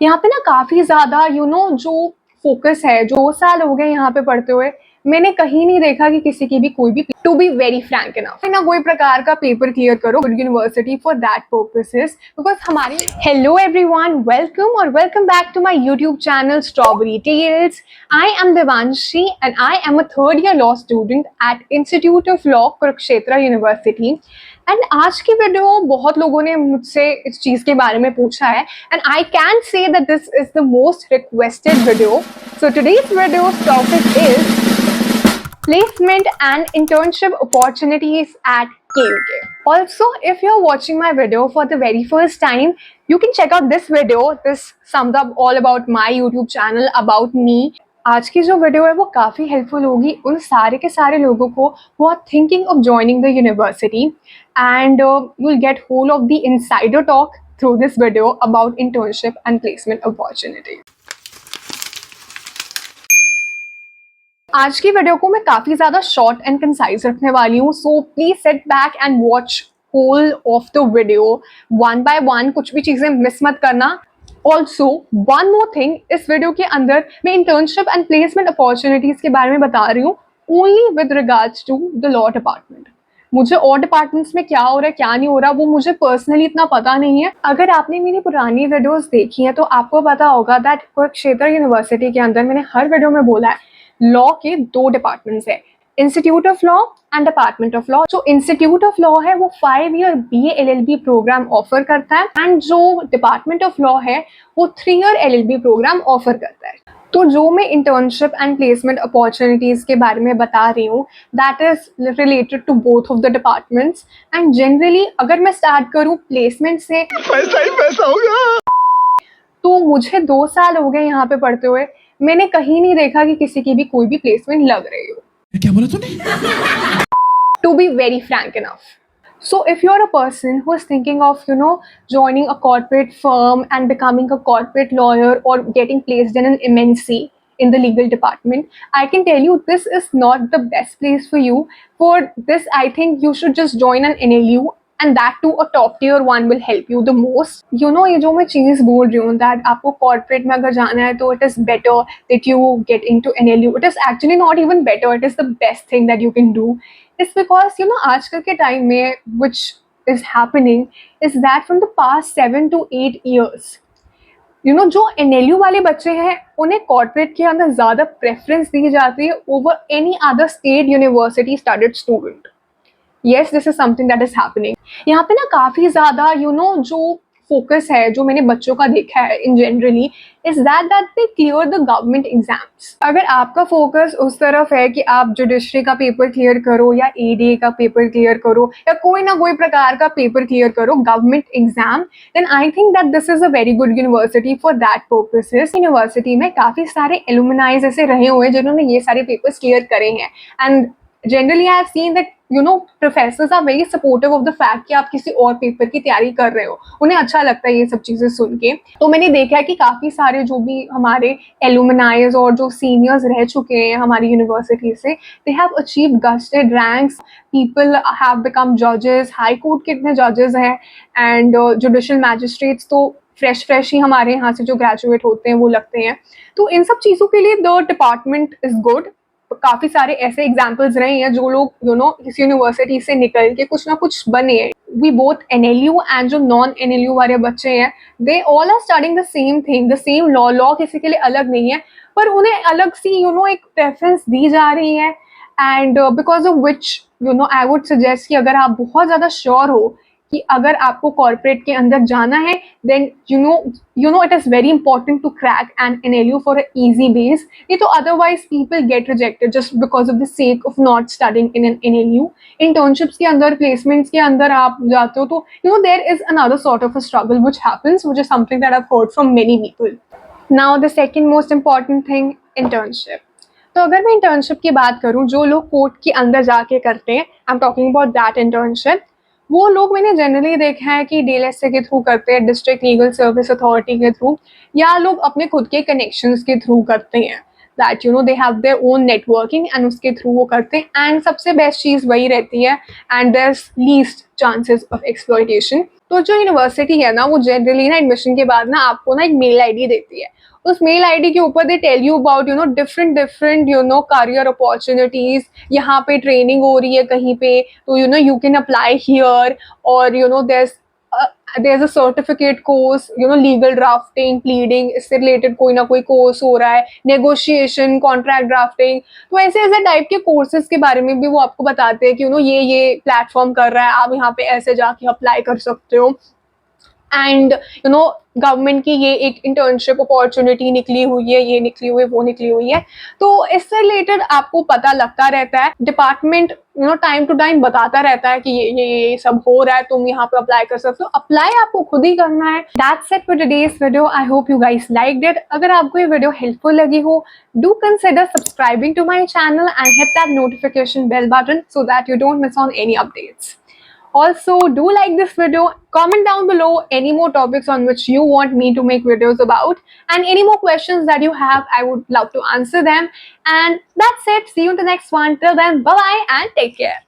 यहाँ पे ना काफ़ी ज़्यादा जो फ़ोकस है, जो 2 साल हो गए यहाँ पे पढ़ते हुए, मैंने कहीं नहीं देखा कि किसी की भी कोई भी to be very frank enough ना कोई प्रकार का पेपर क्लियर करो good university for that purposes because हमारी hello everyone welcome back to my YouTube channel strawberry tales. I am Devanshi and I am a third year law student at institute of law Kurukshetra university. And आज की video बहुत लोगों ने मुझसे इस चीज़ के बारे में पूछा है and I can say that this is the most requested video. So today's video's topic is placement and internship opportunities at KUK. Also, if you're watching my video for the very first time, you can check out this video. This sums up all about my YouTube channel, about me. आज की जो video है वो काफ़ी helpful होगी उन सारे के सारे लोगों को who are thinking of joining the university and you'll get whole of the insider talk through this video about internship and placement opportunity. आज की वीडियो को मैं काफ़ी ज़्यादा शॉर्ट एंड कंसाइज रखने वाली हूँ, so please sit back and watch whole of the video one by one, कुछ भी चीज़ें मिस मत करना। ऑल्सो वन मोर थिंग, इस वीडियो के अंदर मैं इंटर्नशिप एंड प्लेसमेंट अपॉर्चुनिटीज़ के बारे में बता रही हूँ only with regards to the law department. मुझे और डिपार्टमेंट्स में क्या हो रहा है क्या नहीं हो रहा वो मुझे पर्सनली इतना पता नहीं है। अगर आपने मेरी पुरानी वीडियोस देखी हैं तो आपको पता होगा दैट कुरुक्षेत्र यूनिवर्सिटी के अंदर मैंने हर वीडियो में बोला है लॉ के 2 डिपार्टमेंट्स है, institute of law and department of law. जो इंस्टीट्यूट ऑफ लॉ है वो 5 year BA LLB program offer करता है एंड जो डिपार्टमेंट ऑफ लॉ है वो 3 ईयर LLB प्रोग्राम ऑफर करता है। तो जो मैं इंटर्नशिप एंड प्लेसमेंट अपॉर्चुनिटीज़ के बारे में बता रही हूँ that is related to both of the departments and generally अगर मैं स्टार्ट करूँ प्लेसमेंट से, पैसा ही पैसा होगा। तो मुझे 2 साल हो गए यहाँ पे पढ़ते हुए, मैंने कहीं नहीं देखा कि किसी की भी कोई भी प्लेसमेंट लग रही हो। क्या बोला तूने? To be very frank enough. So if you're a person who is thinking of, joining a corporate firm and becoming a corporate lawyer or getting placed in an MNC in the legal department, I can tell you this is not the best place for you. For this, I think you should just join an NLU and that too a top tier one will help you the most. ये जो मैं चीज़ बोल रही हूँ that आपको corporate में अगर जाना है तो it is better that you get into NLU. It is actually not even better. It is the best thing that you can do. It's because आजकल के टाइम में which is happening is that from the past 7 to 8 years, जो NLU वाले बच्चे हैं उन्हें corporate के अंदर ज़्यादा प्रेफरेंस दी जाती है over any other state university studied student. Yes, this is something that is happening. यहाँ पे ना काफ़ी ज़्यादा जो फोकस है जो मैंने बच्चों का देखा है इन generally is that they clear the government exams. अगर आपका फोकस उस तरफ है कि आप जुडिशरी का पेपर क्लियर करो या ADA का पेपर क्लियर करो या कोई ना कोई प्रकार का पेपर क्लियर करो government exam, then I think that this is a very good university for that purposes. University में काफ़ी सारे एलुमनाइज ऐसे रहे हुए हैं जिन्होंने ये सारे पेपर्स क्लियर करे हैं and generally I have seen that professors are very supportive of the fact कि आप किसी और पेपर की तैयारी कर रहे हो, उन्हें अच्छा लगता है ये सब चीज़ें सुन के। तो मैंने देखा है कि काफ़ी सारे जो भी हमारे एलुमनाइज और जो सीनियर्स रह चुके हैं हमारी यूनिवर्सिटी से, they have achieved gazetted ranks, people have become जजेस, हाई कोर्ट के इतने जजेस हैं एंड जुडिशल मैजिस्ट्रेट्स तो फ्रेश ही हमारे यहाँ से जो ग्रेजुएट होते हैं वो लगते हैं। तो इन सब चीज़ों के लिए द डिपार्टमेंट इज़ गुड। काफ़ी सारे ऐसे एग्जाम्पल्स रहे हैं जो लोग इस यूनिवर्सिटी से निकल के कुछ ना कुछ बने हैं। वी बोथ NLU एंड जो नॉन NLU वाले बच्चे हैं they all are studying the same thing, the same law किसी के लिए अलग नहीं है पर उन्हें अलग सी एक प्रेफरेंस दी जा रही है and because of which I would suggest कि अगर आप बहुत ज़्यादा श्योर हो कि अगर आपको कॉर्पोरेट के अंदर जाना है then it is very important to crack an NLU for a easy base. नहीं तो otherwise people get rejected just because of the sake of not studying in an NLU। Internships के अंदर, प्लेसमेंट्स के अंदर आप जाते हो तो there is another sort of a struggle which happens, which is something that I have heard from many people. Now the second most important thing, internship. तो अगर मैं इंटर्नशिप की बात करूँ जो लोग कोर्ट के अंदर जाके करते हैं, I am talking about that internship, वो लोग मैंने जनरली देखा है कि DLSA के थ्रू करते हैं, डिस्ट्रिक्ट लीगल सर्विस अथॉरिटी के थ्रू, या लोग अपने खुद के कनेक्शंस के थ्रू करते हैं that they have their own networking and उसके थ्रू वो करते हैं एंड सबसे बेस्ट चीज़ वही रहती है and there is least chances of exploitation. तो जो यूनिवर्सिटी है ना वो जनरली ना एडमिशन के बाद ना आपको ना एक मेल आईडी देती है। उस मेल आईडी के ऊपर they tell you about different different career opportunities, यहाँ पे ट्रेनिंग हो रही है कहीं पे, तो यू कैन अप्लाई हियर, और there's a certificate course, legal drafting, pleading, इससे रिलेटेड कोई ना कोई कोर्स हो रहा है, नेगोशिएशन, कॉन्ट्रैक्ट ड्राफ्टिंग। तो ऐसे ऐसे टाइप के कोर्सेज के बारे में भी वो आपको बताते हैं कि ये प्लेटफॉर्म कर रहा है, आप यहाँ पे ऐसे जाके अप्लाई कर सकते हो। एंड गवर्नमेंट की ये एक इंटर्नशिप अपॉर्चुनिटी निकली हुई है, ये निकली हुई है, वो निकली हुई है। तो इससे रिलेटेड आपको पता लगता रहता है, डिपार्टमेंट टाइम टू टाइम बताता रहता है कि ये सब हो रहा है, तुम यहाँ पे अप्लाई कर सकते हो। अप्लाई आपको खुद ही करना है। That's it for today's video. I hope you guys liked it. अगर आपको ये वीडियो हेल्पफुल लगी हो, do consider subscribing to my channel and hit that notification bell button so that you don't miss on any updates. Also, do like this video, comment down below any more topics on which you want me to make videos about, and any more questions that you have, I would love to answer them. And that's it. See you in the next one. Till then, bye bye and take care.